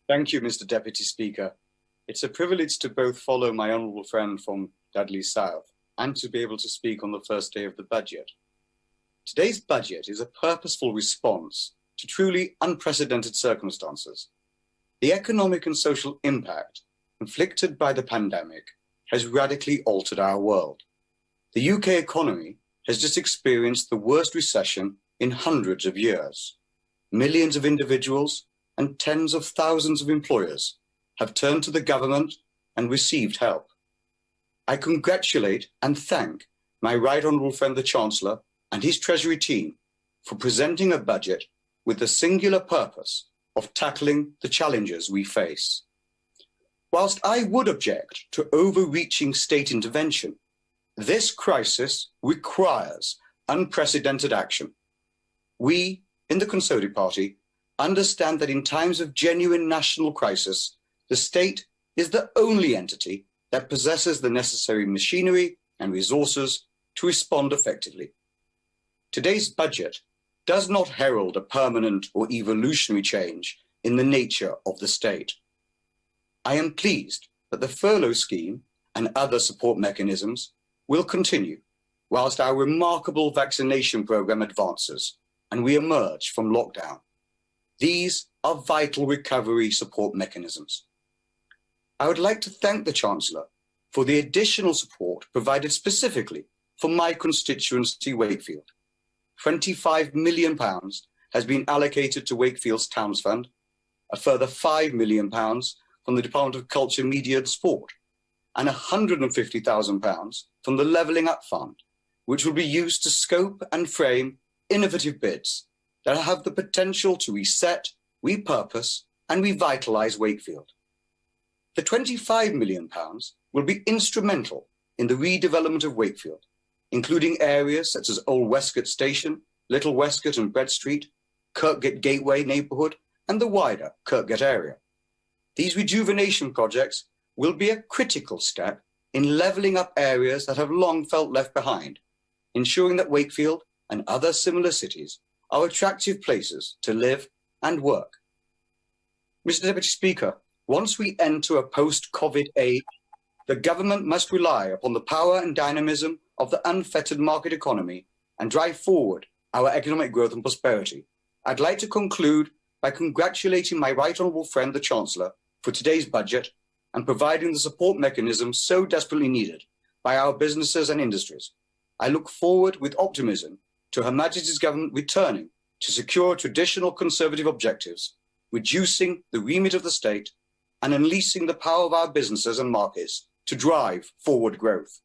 Thank you, Mr. Deputy Speaker. It's a privilege to both follow my honourable friend from Dudley South and to be able to speak on the first day of the budget. Today's budget is a purposeful response to truly unprecedented circumstances. The economic and social impact inflicted by the pandemic has radically altered our world. The UK economy has just experienced the worst recession in hundreds of years. Millions of individuals and tens of thousands of employers have turned to the government and received help. I congratulate and thank my Right Honourable friend the Chancellor and his Treasury team for presenting a budget with the singular purpose of tackling the challenges we face. Whilst I would object to overreaching state intervention, this crisis requires unprecedented action. We, in the Conservative Party, understand that in times of genuine national crisis, the state is the only entity that possesses the necessary machinery and resources to respond effectively. Today's budget does not herald a permanent or evolutionary change in the nature of the state. I am pleased that the furlough scheme and other support mechanisms will continue whilst our remarkable vaccination programme advances and we emerge from lockdown. These are vital recovery support mechanisms. I would like to thank the Chancellor for the additional support provided specifically for my constituency, Wakefield. £25 million has been allocated to Wakefield's Towns Fund, a further £5 million from the Department of Culture, Media and Sport, and £150,000 from the Levelling Up Fund, which will be used to scope and frame innovative bids that have the potential to reset, repurpose and revitalise Wakefield. The £25 million will be instrumental in the redevelopment of Wakefield, including areas such as Old Westgate Station, Little Westgate and Bread Street, Kirkgate Gateway neighbourhood and the wider Kirkgate area. These rejuvenation projects will be a critical step in levelling up areas that have long felt left behind, ensuring that Wakefield and other similar cities are attractive places to live and work. Mr. Deputy Speaker, once we enter a post-COVID age, the government must rely upon the power and dynamism of the unfettered market economy and drive forward our economic growth and prosperity. I'd like to conclude by congratulating my Right Honourable friend, the Chancellor, for today's budget and providing the support mechanism so desperately needed by our businesses and industries. I look forward with optimism to Her Majesty's Government returning to secure traditional Conservative objectives, reducing the remit of the state and unleashing the power of our businesses and markets to drive forward growth.